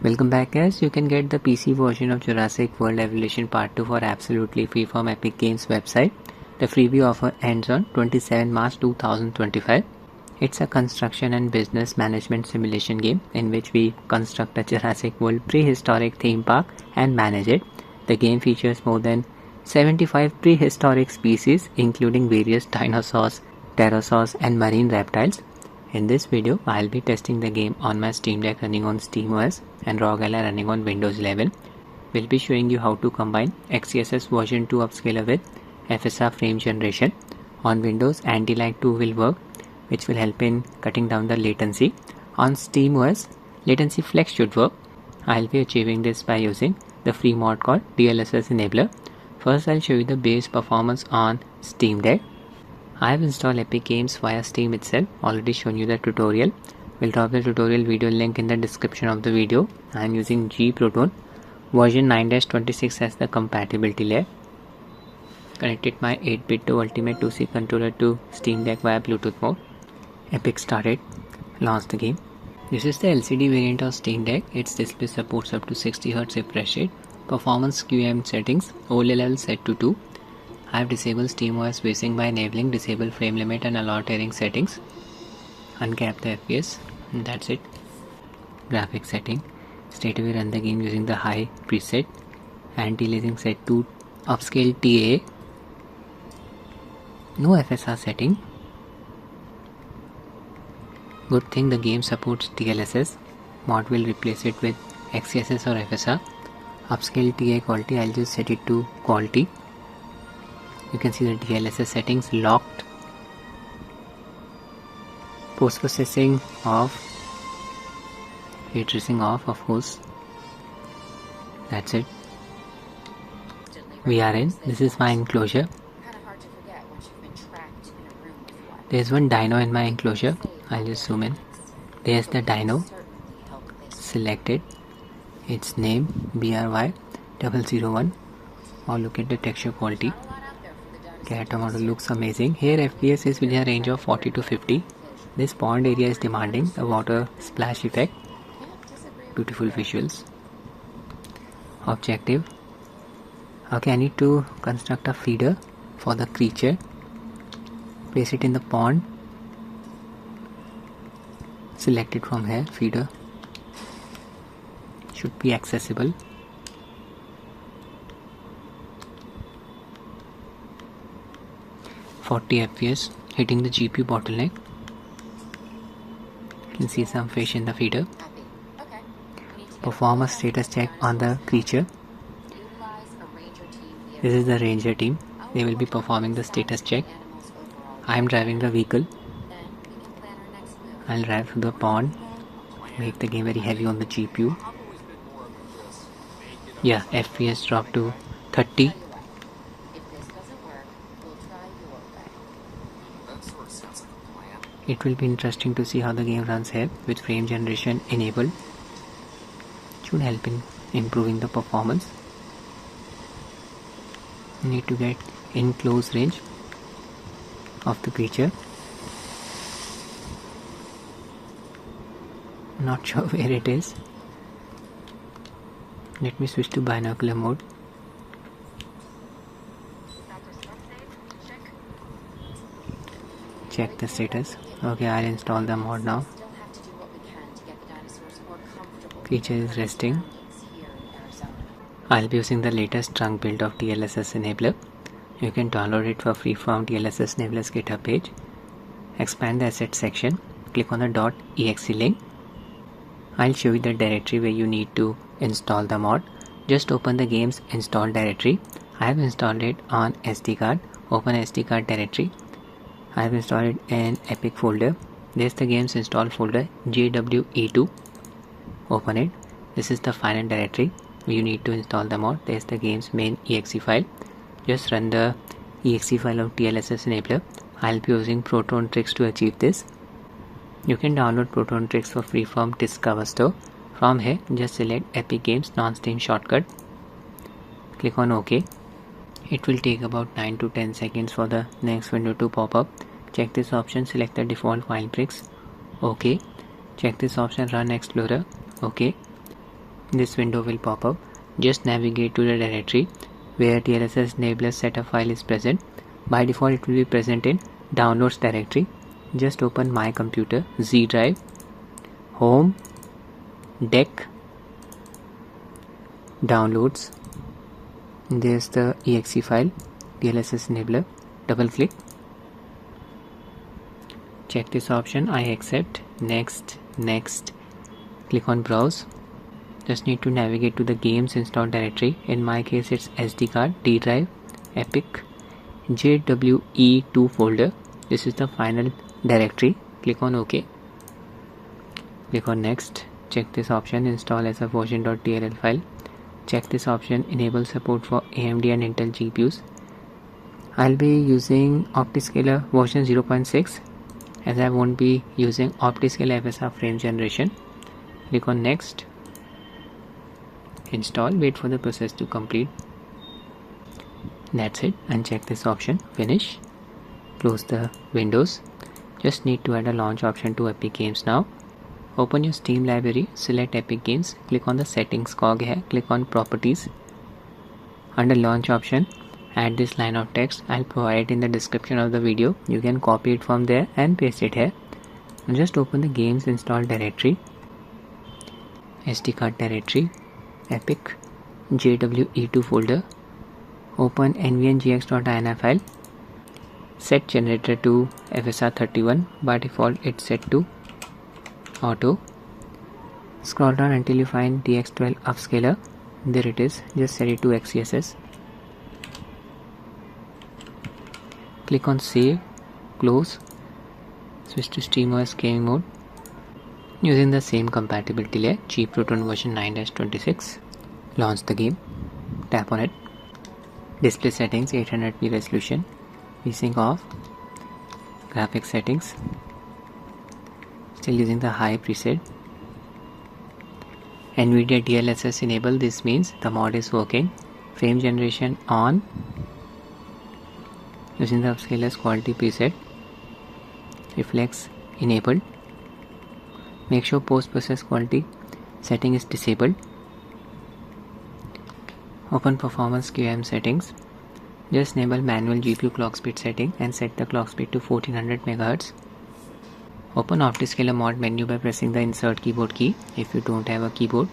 Welcome back guys, you can get the PC version of Jurassic World Evolution Part 2 for absolutely free from Epic Games website. The freebie offer ends on 27 March 2025. It's a construction and business management simulation game in which we construct a Jurassic World prehistoric theme park and manage it. The game features more than 75 prehistoric species including various dinosaurs, pterosaurs and marine reptiles. In this video, I'll be testing the game on my Steam Deck running on SteamOS and Rog Ally running on Windows 11. We'll be showing you how to combine XeSS version 2 upscaler with FSR frame generation. On Windows, anti-lag 2 will work, which will help in cutting down the latency. On SteamOS, latency flex should work. I'll be achieving this by using the free mod called DLSS Enabler. First, I'll show you the base performance on Steam Deck. I have installed Epic Games via Steam itself, already shown you the tutorial. We'll drop the tutorial video link in the description of the video. I am using G Proton version 9-26 as the compatibility layer. Connected my 8-bit to Ultimate 2C controller to Steam Deck via Bluetooth mode. Epic started, launched the game. This is the LCD variant of Steam Deck. Its display supports up to 60Hz refresh rate. Performance QAM settings, OLED level set to 2. I have disabled SteamOS basing by enabling disable frame limit and allow tearing settings. Uncap the FPS, and that's it. Graphics setting, straight away run the game using the high preset. Anti-aliasing set to upscale TAA. No FSR setting. Good thing the game supports DLSS. Mod will replace it with XeSS or FSR. Upscale TAA quality, I'll just set it to quality. You can see the DLSS settings locked. Post processing off. Ray tracing off, of course. That's it. We are in. This is my enclosure. There's one dino in my enclosure. I'll just zoom in. There's the dino. Selected. Its name BRY001. Or look at the texture quality. Cat model looks amazing. Here FPS is within a range of 40 to 50. This pond area is demanding the water splash effect. Beautiful visuals. Objective. Okay, I need to construct a feeder for the creature. Place it in the pond. Select it from here. Feeder. Should be accessible. FPS, hitting the GPU bottleneck. You can see some fish in the feeder. Perform a status check on the creature. This is the ranger team. They will be performing the status check. I am driving the vehicle. I'll drive to the pond. Make the game very heavy on the GPU. Yeah, FPS dropped to 30. It will be interesting to see how the game runs here with frame generation enabled. Should help in improving the performance. Need to get in close range of the creature. Not sure where it is. Let me switch to binocular mode. Check the status. Okay, I'll install the mod now. Creature is resting. I'll be using the latest trunk build of DLSS Enabler. You can download it for free from DLSS Enabler's GitHub page. Expand the asset section. Click on the .exe link. I'll show you the directory where you need to install the mod. Just open the game's install directory. I have installed it on SD card. Open SD card directory. I have installed it in Epic folder. There's the game's install folder JWE2. Open it. This is the final directory. You need to install the mod. There's the game's main exe file. Just run the exe file of DLSS Enabler. I'll be using Proton Tricks to achieve this. You can download Proton Tricks for free from Discover Store. From here, just select Epic Games non-Steam shortcut. Click on OK. It will take about 9 to 10 seconds for the next window to pop up. Check this option, select the default Winebricks. OK. Check this option, Run Explorer. OK. this window will pop up. Just navigate to the directory where DLSS Enabler setup file is present. By default it will be present in downloads directory. Just open my computer, Z drive, home, deck, downloads. There's the exe file, DLSS Enabler. Double click, check this option, I accept, next, click on browse. Just need to navigate to the games installed directory. In my case it's SD card, D drive, Epic, JWE2 folder. This is the final directory. Click on OK, click on next, check this option, install as a version.dll file. Check this option, enable support for AMD and Intel GPUs. I'll be using Optiscaler version 0.6 as I won't be using Optiscaler FSR frame generation. Click on next, install, wait for the process to complete. That's it. Uncheck this option, finish, close the windows. Just need to add a launch option to Epic Games now. Open your Steam library, select Epic Games, click on the settings cog here, click on properties. Under launch option, add this line of text. I'll provide it in the description of the video. You can copy it from there and paste it here. And just open the games installed directory, SD card directory, Epic, JWE2 folder. Open nvngx.ini file. Set generator to FSR31. By default it's set to auto. Scroll down until you find DX12 upscaler. There it is. Just set it to XeSS. Click on save, close, switch to SteamOS gaming mode using the same compatibility layer, G Proton version 9-26. Launch the game, tap on it. Display settings, 800p resolution, VSync off. Graphics settings, still using the high preset. NVIDIA DLSS enable, this means the mod is working. Frame generation on, using the upscaler's quality preset. Reflex enabled. Make sure post process quality setting is disabled. Open performance QAM settings. Just enable manual GPU clock speed setting and set the clock speed to 1400 MHz. Open Optiscaler mod menu by pressing the insert keyboard key. If you don't have a keyboard,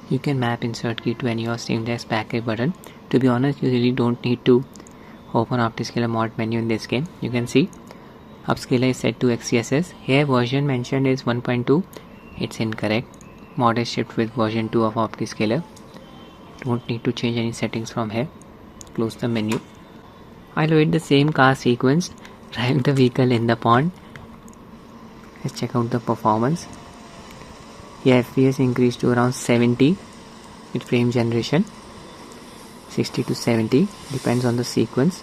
you can map insert key to any of Steam Deck's package button. To be honest, you really don't need to open Optiscaler mod menu in this game. You can see upscaler is set to XeSS. Here version mentioned is 1.2. It's incorrect. Mod is shipped with version 2 of Optiscaler. Don't need to change any settings from here. Close the menu. I'll wait the same car sequence. Drive the vehicle in the pond. Let's check out the performance. Here FPS increased to around 70 with frame generation. 60 to 70 depends on the sequence.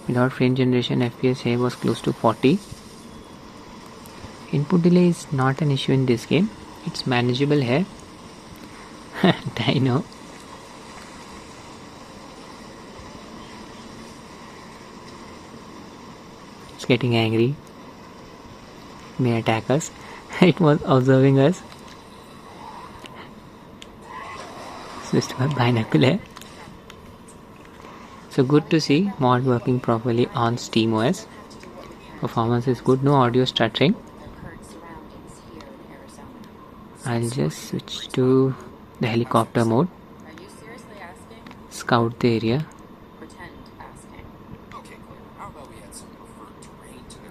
Without frame generation, FPS here was close to 40. Input delay is not an issue in this game. It's manageable here. Dino. It's getting angry. May attack us. It was observing us. Switched to a binocular. So good to see mod working properly on SteamOS. Performance is good, no audio stuttering. I'll just switch to the helicopter mode. Scout the area.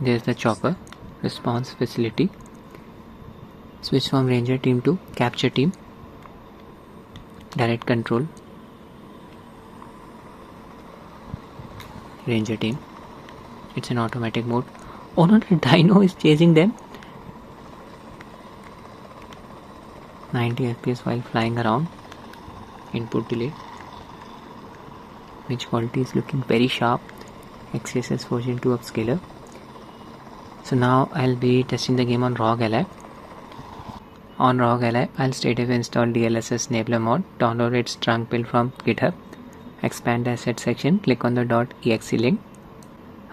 There's the chopper. Response facility. Switch from ranger team to capture team. Direct control. Ranger team. It's an automatic mode. Oh no, the dino is chasing them. 90 FPS while flying around. Input delay. Image quality is looking very sharp. XeSS version 2 upscaler. So now I'll be testing the game on Rog Ally. On Rog Ally, I'll straightaway install DLSS Enabler mod. Download its trunk build from GitHub. Expand the asset section. Click on the .exe link.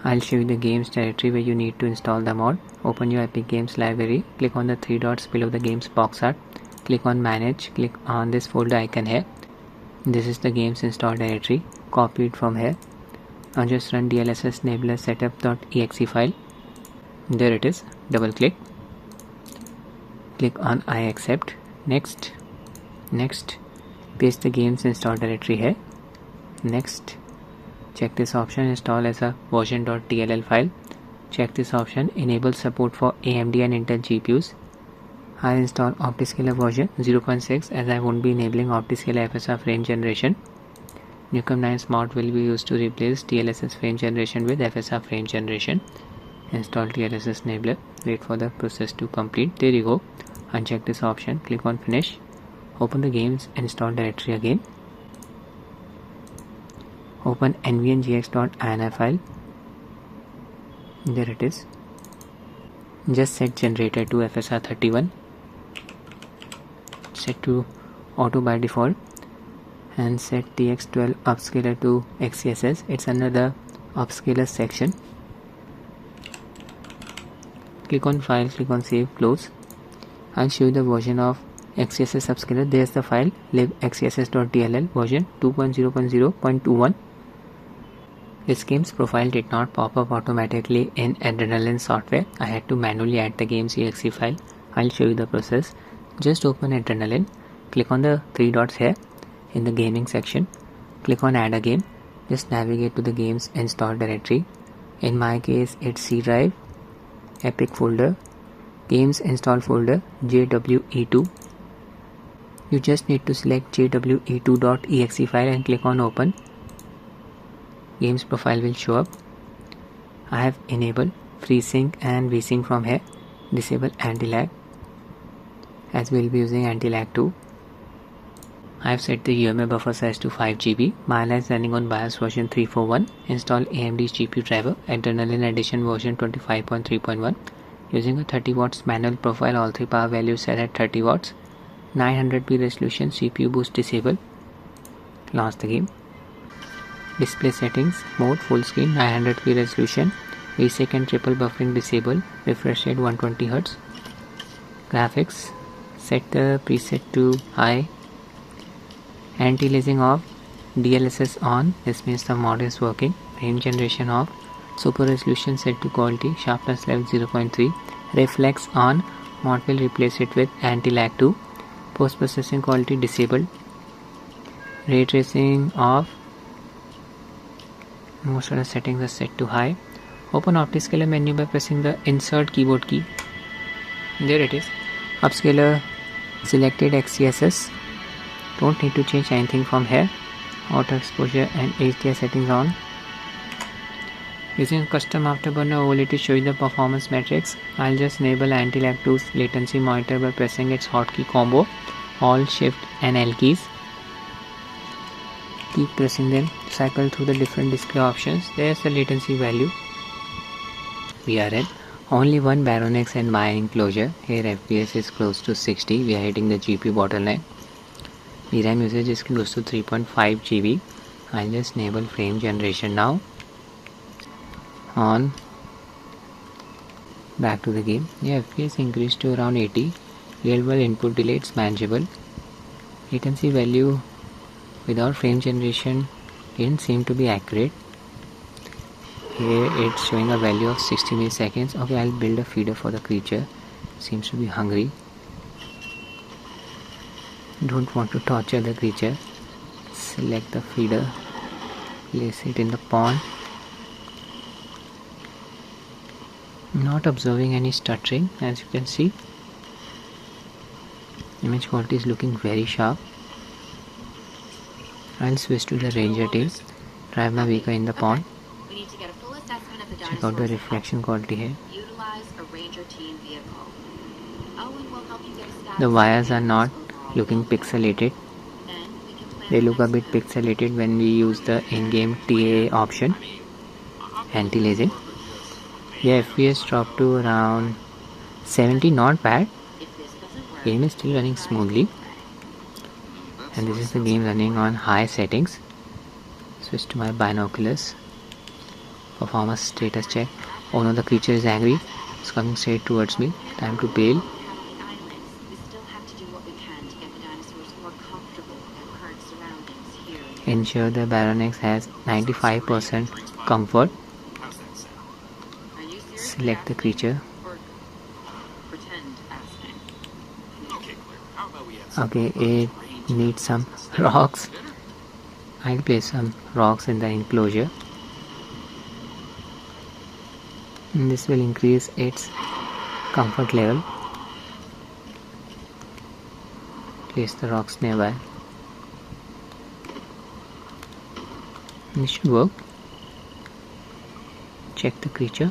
I'll show you the games directory where you need to install the mod. Open your Epic Games library. Click on the three dots below the games box art. click on manage, click on this folder icon here. This is the games install directory. Copy it from here. Now just run DLSS Enabler setup.exe file. There it is. Double click. Click on I accept. Next. Paste the games install directory here. Next. Check this option, install as a version.dll file. Check this option, enable support for AMD and Intel GPUs. I'll install Optiscaler version 0.6 as I won't be enabling Optiscaler FSR frame generation. Newcomb 9 Smart will be used to replace DLSS frame generation with FSR frame generation. Install DLSS Enabler. Wait for the process to complete. There you go. Uncheck this option. Click on finish. Open the games install directory again. Open nvngx.ini file. There it is. Just set generator to FSR 31. Set to auto by default. And set TX12 upscaler to XeSS. It's under the upscaler section. Click on file, click on save, close. I'll show you the version of XeSS upscaler. There's the file libxess.dll version 2.0.0.21. This game's profile did not pop up automatically in Adreanline software. I had to manually add the game's exe file. I'll show you the process. Just open Adreanline. Click on the three dots here in the gaming section. Click on add a game. Just navigate to the game's install directory. In my case, it's C drive, Epic folder, games install folder, JWE2. You just need to select jwe2.exe file and click on open. Games profile will show up. I have enabled FreeSync and VSync from here. Disable anti-lag as we will be using anti-lag 2. I have set the UMA buffer size to 5 GB. Mine is running on BIOS version 341. Install AMD's GPU driver, Adreanline edition version 25.3.1. Using a 30 watts manual profile, all three power values set at 30 watts. 900p resolution, CPU boost disabled. Launch the game. Display settings, mode full screen, 900p resolution, VSync and triple buffering disabled, refresh rate 120Hz. Graphics, set the preset to high. Anti-aliasing off, DLSS on, this means the mod is working. Frame generation off, super resolution set to quality, sharpness level 0.3. Reflex on, mod will replace it with anti-lag 2. Post processing quality disabled. Ray tracing off. Most of the settings are set to high. Open Optiscaler menu by pressing the insert keyboard key. There it is. Upscaler selected XeSS. Don't need to change anything from here. Auto exposure and HDR settings on. Using custom afterburner overlay to show you the performance metrics, I'll just enable anti-lag 2's latency monitor by pressing its hotkey combo, Alt, Shift and L keys. Keep pressing them, cycle through the different display options. There's the latency value. We are at only one Baronex and Maya enclosure. Here FPS is close to 60. We are hitting the GPU bottleneck. VRAM usage is close to 3.5 GB. I'll just enable frame generation now. On. Back to the game. The FPS increased to around 80. Real world input delay, it's manageable. Latency value without frame generation didn't seem to be accurate. Here it's showing a value of 60 milliseconds. Okay, I'll build a feeder for the creature. Seems to be hungry. Don't want to torture the creature. Select the feeder. Place it in the pond. Not observing any stuttering, as you can see. Image quality is looking very sharp. I'll switch to the ranger tail. Drive my vehicle in the pond. Check out the reflection quality here. The wires are not looking pixelated. They look a bit pixelated when we use the in-game TAA option. Anti-aliasing. The FPS dropped to around 70, not bad. Game is still running smoothly. And this is the game running on high settings. Switch to my binoculars. Performance status check. Oh no, the creature is angry. It's coming straight towards me. Time to bail. Ensure the Baronex has 95% comfort. Select the creature. Okay, it needs some rocks. I'll place some rocks in the enclosure. And this will increase its comfort level. Place the rocks nearby. This should work. Check the creature.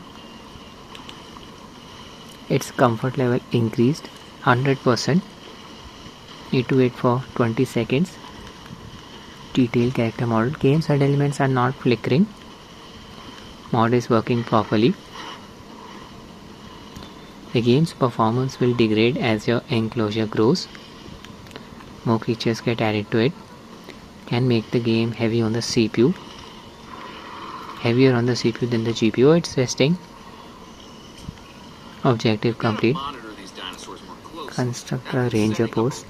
Its comfort level increased 100%. Need to wait for 20 seconds. Detail character model. Game side elements are not flickering. Mod is working properly. The game's performance will degrade as your enclosure grows. More creatures get added to it. Can make the game heavy on the CPU. Heavier on the CPU than the GPU. It's testing. Objective complete. Construct a ranger post.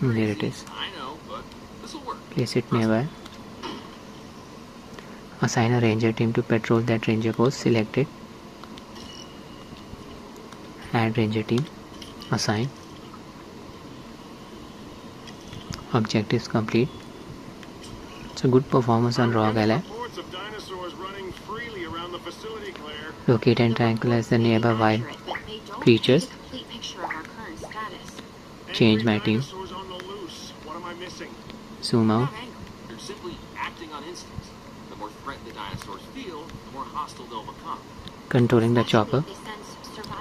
There it is. Place it nearby. Assign a ranger team to patrol that ranger post. Select it. Add ranger team. Assign. Objectives complete. It's a good performance on Rog Ally. Locate and tranquilize the nearby wild creatures. Change my team. Zoom out. Controlling the chopper.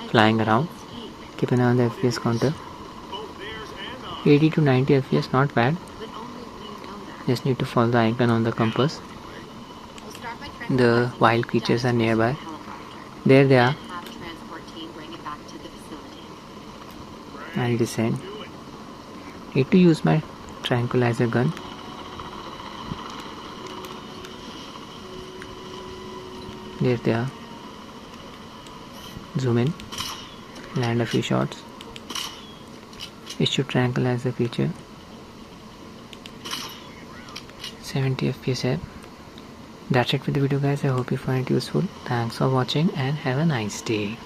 Flying around. Keep an eye on the FPS counter. 80 to 90 FPS, not bad. Just need to follow the icon on the compass. The wild creatures are nearby. There they are. I'll descend. Need to use my tranquilizer gun. There they are. Zoom in. Land a few shots. It should tranquilize the creature. 70 FPS here. That's it for the video guys. I hope you find it useful. Thanks for watching and have a nice day.